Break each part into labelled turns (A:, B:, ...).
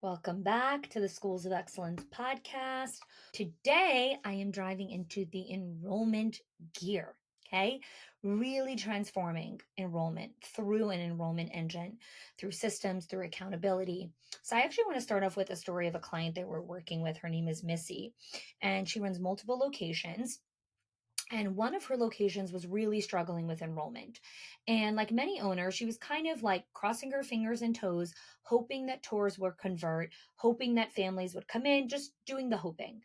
A: Welcome back to the Schools of Excellence podcast. Today, I am driving into the enrollment gear. Okay. Really transforming enrollment through an enrollment engine, through systems, through accountability. So, I actually want to start off with a story of a client that we're working with. Her name is Missy, and she runs multiple locations. And one of her locations was really struggling with enrollment. And like many owners, she was kind of like crossing her fingers and toes, hoping that tours would convert, hoping that families would come in, just doing the hoping.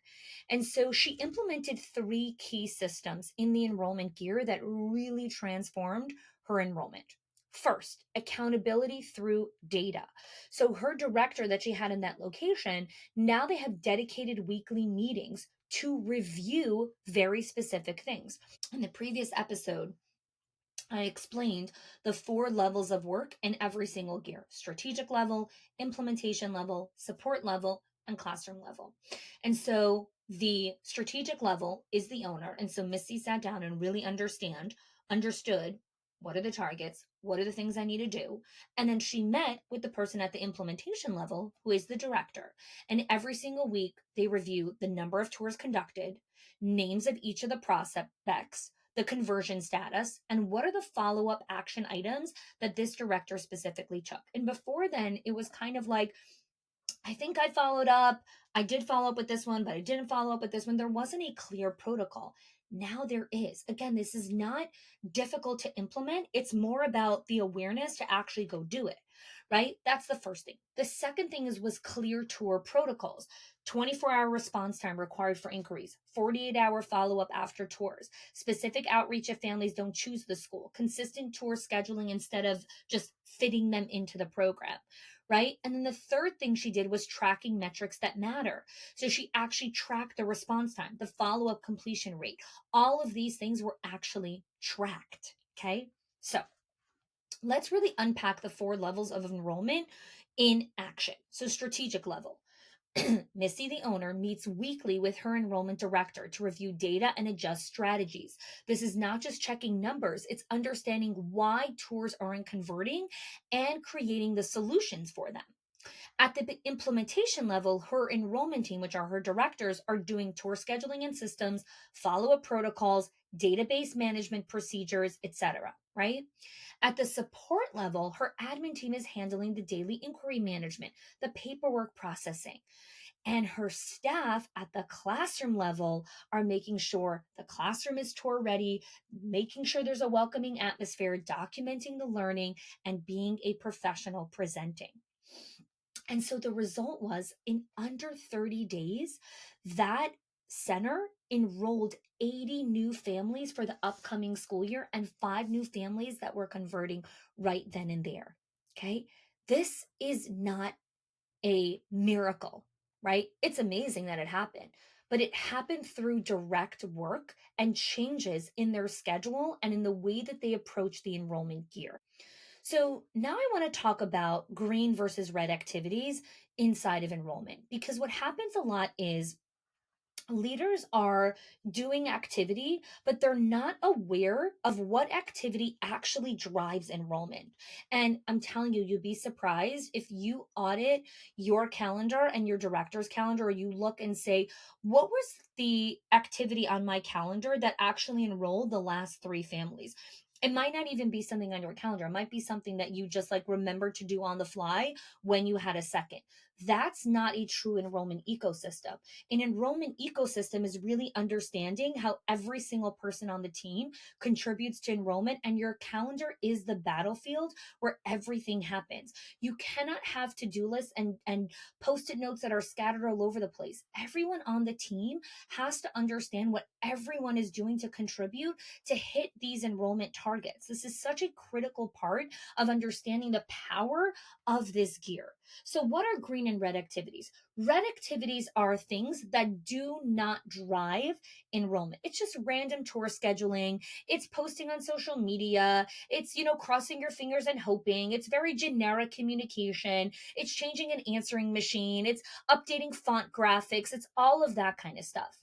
A: And so she implemented three key systems in the enrollment gear that really transformed her enrollment. First, accountability through data. So her director that she had in that location, now they have dedicated weekly meetings to review very specific things. In the previous episode, I explained the four levels of work in every single gear: strategic level, implementation level, support level, and classroom level. And so the strategic level is the owner. And so Missy sat down and really understood what are the targets, what are the things I need to do. And then she met with the person at the implementation level, who is the director. And every single week, they review the number of tours conducted, names of each of the prospects, the conversion status, and what are the follow up action items that this director specifically took. And before then, it was kind of like, I think I followed up. I did follow up with this one, but I didn't follow up with this one. There wasn't a clear protocol. Now there is. Again, this is not difficult to implement. It's more about the awareness to actually go do it, right? That's the first thing. The second thing was clear tour protocols. 24-hour response time required for inquiries, 48-hour follow-up after tours, specific outreach if families don't choose the school, consistent tour scheduling instead of just fitting them into the program, right? And then the third thing she did was tracking metrics that matter. So she actually tracked the response time, the follow up completion rate. All of these things were actually tracked. Okay. So let's really unpack the four levels of enrollment in action. So, strategic level. Missy, the owner, meets weekly with her enrollment director to review data and adjust strategies. This is not just checking numbers, it's understanding why tours aren't converting and creating the solutions for them. At the implementation level, her enrollment team, which are her directors, are doing tour scheduling and systems, follow-up protocols, database management procedures, etc. Right? At the support level, her admin team is handling the daily inquiry management, the paperwork processing. And her staff at the classroom level are making sure the classroom is tour ready, making sure there's a welcoming atmosphere, documenting the learning, and being a professional presenting. And so the result was, in under 30 days, that center enrolled 80 new families for the upcoming school year and five new families that were converting right then and there. Okay. This is not a miracle, right? It's amazing that it happened, but it happened through direct work and changes in their schedule and in the way that they approach the enrollment gear. So now I want to talk about green versus red activities inside of enrollment, because what happens a lot is leaders are doing activity, but they're not aware of what activity actually drives enrollment. And I'm telling you, you'd be surprised if you audit your calendar and your director's calendar, or you look and say, what was the activity on my calendar that actually enrolled the last three families? It might not even be something on your calendar. It might be something that you just like remember to do on the fly when you had a second. That's not a true enrollment ecosystem. An enrollment ecosystem is really understanding how every single person on the team contributes to enrollment, and your calendar is the battlefield where everything happens. You cannot have to-do lists and post-it notes that are scattered all over the place. Everyone on the team has to understand what everyone is doing to contribute to hit these enrollment targets. This is such a critical part of understanding the power of this gear. So, what are green and red activities? Red activities are things that do not drive enrollment. It's just random tour scheduling. It's posting on social media. It's, crossing your fingers and hoping. It's very generic communication. It's changing an answering machine. It's updating font graphics. It's all of that kind of stuff.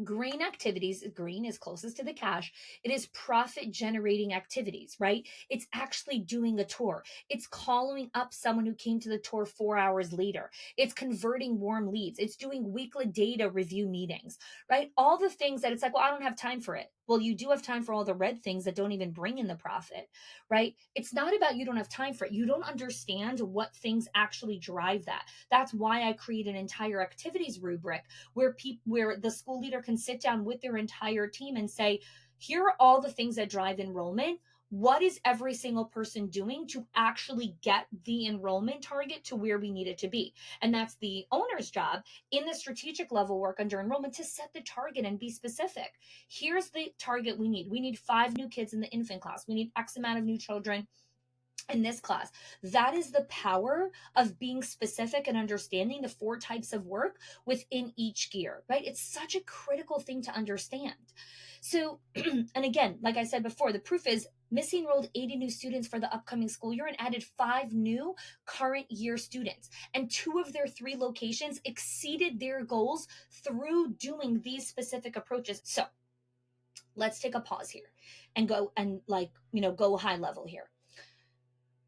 A: Green activities, green is closest to the cash. It is profit generating activities, right? It's actually doing a tour. It's calling up someone who came to the tour 4 hours later. It's converting warm leads. It's doing weekly data review meetings, right? All the things that it's like, well, I don't have time for it. Well, you do have time for all the red things that don't even bring in the profit, right? It's not about you don't have time for it. You don't understand what things actually drive that. That's why I create an entire activities rubric where the school leader can sit down with their entire team and say, here are all the things that drive enrollment. What is every single person doing to actually get the enrollment target to where we need it to be? And that's the owner's job in the strategic level work under enrollment to set the target and be specific. Here's the target we need. We need 5 new kids in the infant class. We need X amount of new children in this class. That is the power of being specific and understanding the 4 types of work within each gear, right? It's such a critical thing to understand. So, and again, like I said before, the proof is Missy enrolled 80 new students for the upcoming school year and added 5 new current year students. And 2 of their 3 locations exceeded their goals through doing these specific approaches. So let's take a pause here and go and go high level here.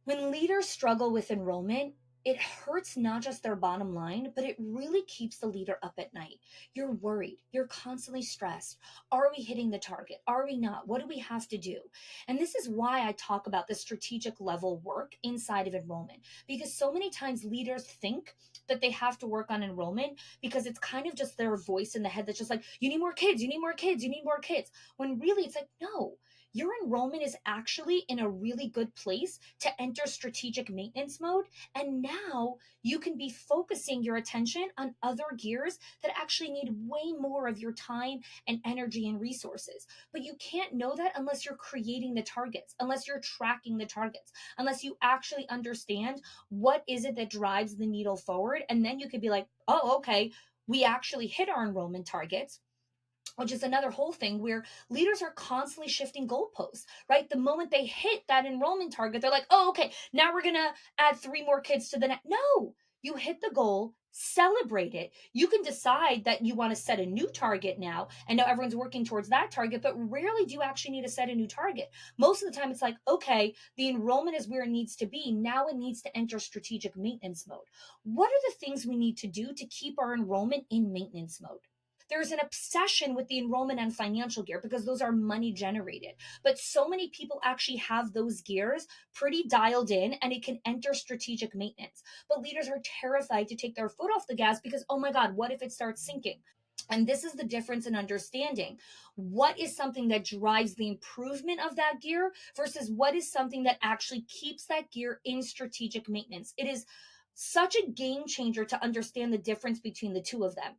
A: When leaders struggle with enrollment, it hurts not just their bottom line, but it really keeps the leader up at night. You're worried. You're constantly stressed. Are we hitting the target? Are we not? What do we have to do? And this is why I talk about the strategic level work inside of enrollment, because so many times leaders think that they have to work on enrollment because it's kind of just their voice in the head that's just like, you need more kids, you need more kids, you need more kids. When really it's like, no, your enrollment is actually in a really good place to enter strategic maintenance mode. And now you can be focusing your attention on other gears that actually need way more of your time and energy and resources. But you can't know that unless you're creating the targets, unless you're tracking the targets, unless you actually understand what is it that drives the needle forward. And then you could be like, oh, okay, we actually hit our enrollment targets, which is another whole thing where leaders are constantly shifting goalposts, right? The moment they hit that enrollment target, they're like, oh, okay, now we're going to add 3 more kids to the net. No, you hit the goal, celebrate it. You can decide that you want to set a new target now, and now everyone's working towards that target, but rarely do you actually need to set a new target. Most of the time, it's like, okay, the enrollment is where it needs to be. Now it needs to enter strategic maintenance mode. What are the things we need to do to keep our enrollment in maintenance mode? There's an obsession with the enrollment and financial gear because those are money generated. But so many people actually have those gears pretty dialed in and it can enter strategic maintenance. But leaders are terrified to take their foot off the gas because, oh my God, what if it starts sinking? And this is the difference in understanding what is something that drives the improvement of that gear versus what is something that actually keeps that gear in strategic maintenance. It is such a game changer to understand the difference between the two of them,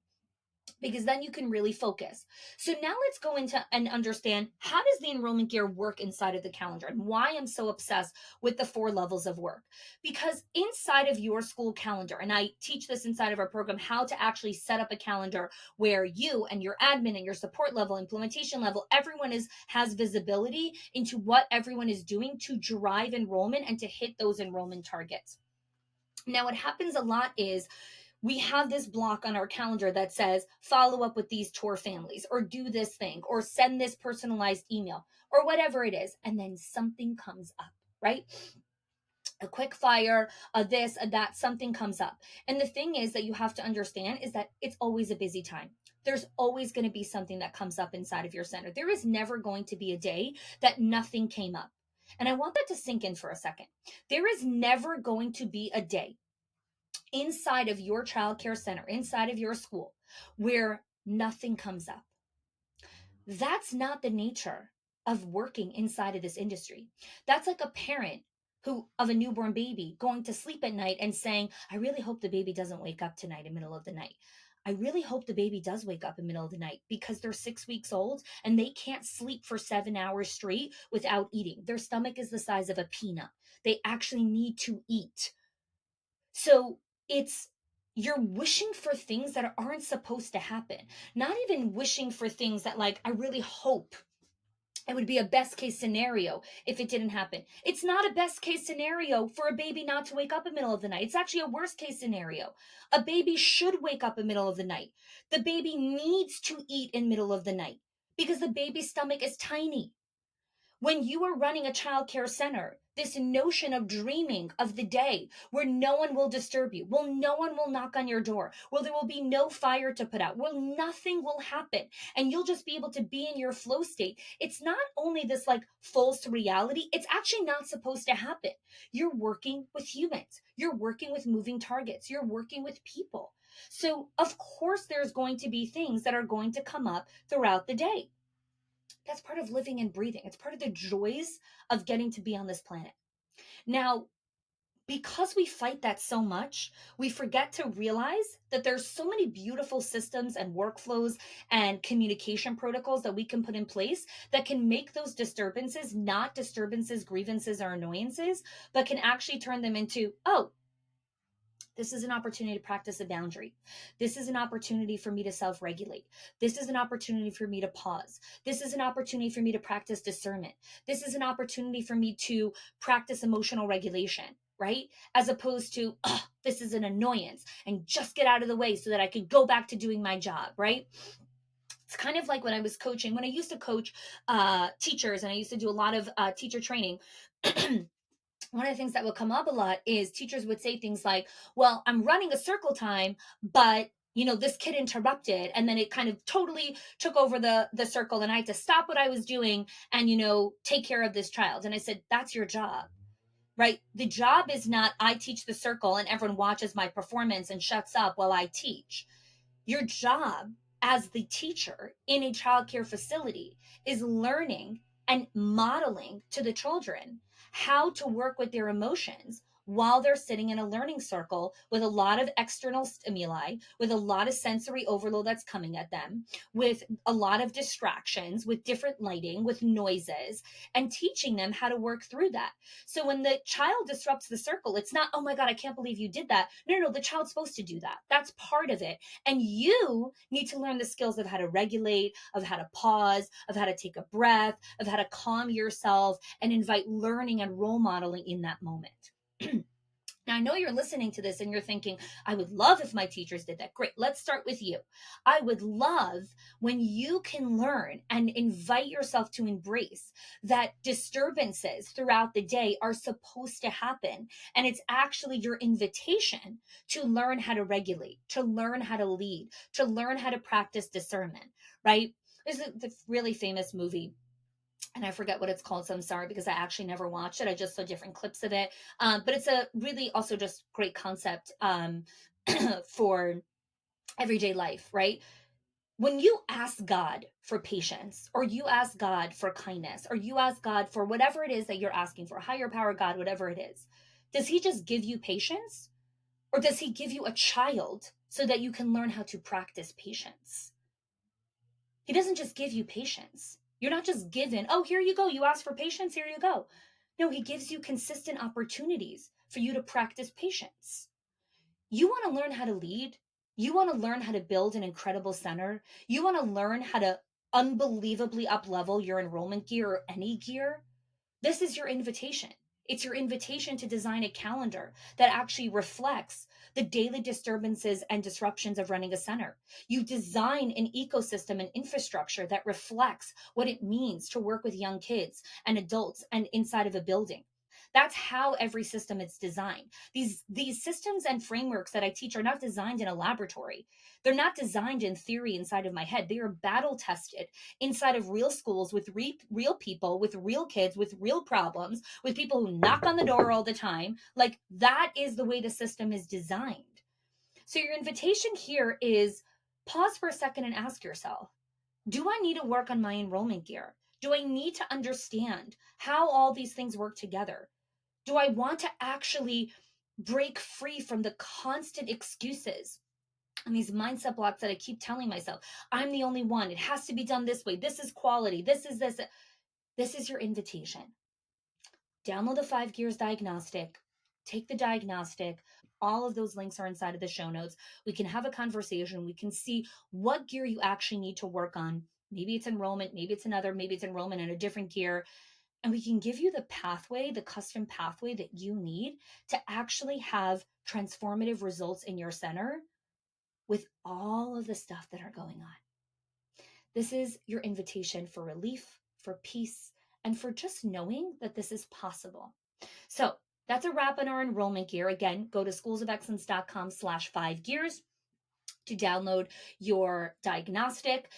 A: because then you can really focus. So now let's go into and understand, how does the enrollment gear work inside of the calendar and why I'm so obsessed with the 4 levels of work. Because inside of your school calendar, and I teach this inside of our program, how to actually set up a calendar where you and your admin and your support level, implementation level, everyone has visibility into what everyone is doing to drive enrollment and to hit those enrollment targets. Now, what happens a lot is we have this block on our calendar that says follow up with these tour families or do this thing or send this personalized email or whatever it is. And then something comes up, right? A quick fire, a this, a that, something comes up. And the thing is that you have to understand is that it's always a busy time. There's always going to be something that comes up inside of your center. There is never going to be a day that nothing came up. And I want that to sink in for a second. There is never going to be a day inside of your childcare center, inside of your school, where nothing comes up. That's not the nature of working inside of this industry. That's like a parent who of a newborn baby going to sleep at night and saying, I really hope the baby doesn't wake up tonight in the middle of the night. I really hope the baby does wake up in the middle of the night, because they're 6 weeks old and they can't sleep for 7 hours straight without eating. Their stomach is the size of a peanut. They actually need to eat. So it's, you're wishing for things that aren't supposed to happen. Not even wishing for things that, like, I really hope It would be a best case scenario if it didn't happen. It's not a best case scenario for a baby not to wake up in the middle of the night. It's actually a worst case scenario. A baby should wake up in the middle of the night. The baby needs to eat in the middle of the night because the baby's stomach is tiny. When you are running a child care center, this notion of dreaming of the day where no one will disturb you, well, no one will knock on your door, well, there will be no fire to put out, well, nothing will happen, and you'll just be able to be in your flow state. It's not only this like false reality, it's actually not supposed to happen. You're working with humans, you're working with moving targets, you're working with people. So, of course, there's going to be things that are going to come up throughout the day. That's part of living and breathing. It's part of the joys of getting to be on this planet. Now, because we fight that so much, we forget to realize that there's so many beautiful systems and workflows and communication protocols that we can put in place that can make those disturbances not disturbances, grievances, or annoyances, but can actually turn them into, oh, this is an opportunity to practice a boundary. This is an opportunity for me to self regulate. This is an opportunity for me to pause. This is an opportunity for me to practice discernment. This is an opportunity for me to practice emotional regulation, right? As opposed to, oh, this is an annoyance and just get out of the way so that I can go back to doing my job, right? It's kind of like when I was coaching, when I used to coach teachers and I used to do a lot of teacher training. One of the things that would come up a lot is teachers would say things like, well, I'm running a circle time, but this kid interrupted and then it kind of totally took over the circle and I had to stop what I was doing and take care of this child. And I said, that's your job, right? The job is not I teach the circle and everyone watches my performance and shuts up while I teach. Your job as the teacher in a childcare facility is learning and modeling to the children how to work with their emotions while they're sitting in a learning circle with a lot of external stimuli, with a lot of sensory overload that's coming at them, with a lot of distractions, with different lighting, with noises, and teaching them how to work through that. So when the child disrupts the circle, it's not, oh my God, I can't believe you did that. No, the child's supposed to do that. That's part of it. And you need to learn the skills of how to regulate, of how to pause, of how to take a breath, of how to calm yourself and invite learning and role modeling in that moment. Now, I know you're listening to this and you're thinking, I would love if my teachers did that. Great. Let's start with you. I would love when you can learn and invite yourself to embrace that disturbances throughout the day are supposed to happen. And it's actually your invitation to learn how to regulate, to learn how to lead, to learn how to practice discernment, right? There's a really famous movie and I forget what it's called, so I'm sorry because I actually never watched it. I just saw different clips of it. But it's a really also just great concept for everyday life, right? When you ask God for patience, or you ask God for kindness, or you ask God for whatever it is that you're asking for, higher power, God, whatever it is, does He just give you patience? Or does He give you a child so that you can learn how to practice patience? He doesn't just give you patience. You're not just given, oh, here you go. You asked for patience. Here you go. No, he gives you consistent opportunities for you to practice patience. You want to learn how to lead. You want to learn how to build an incredible center. You want to learn how to unbelievably up level your enrollment gear or any gear. This is your invitation. It's your invitation to design a calendar that actually reflects the daily disturbances and disruptions of running a center. You design an ecosystem and infrastructure that reflects what it means to work with young kids and adults and inside of a building. That's how every system is designed. These systems and frameworks that I teach are not designed in a laboratory. They're not designed in theory inside of my head. They are battle tested inside of real schools with real people, with real kids, with real problems, with people who knock on the door all the time. Like that is the way the system is designed. So your invitation here is pause for a second and ask yourself, do I need to work on my enrollment gear? Do I need to understand how all these things work together? Do I want to actually break free from the constant excuses and these mindset blocks that I keep telling myself? I'm the only one. It has to be done this way. This is quality. This is this. This is your invitation. Download the 5 Gears diagnostic. Take the diagnostic. All of those links are inside of the show notes. We can have a conversation. We can see what gear you actually need to work on maybe it's enrollment, maybe it's another, maybe it's enrollment in a different gear. And we can give you the pathway, the custom pathway that you need to actually have transformative results in your center with all of the stuff that are going on. This is your invitation for relief, for peace, and for just knowing that this is possible. So that's a wrap on our enrollment gear. Again, go to schoolsofexcellence.com/5gears to download your diagnostic.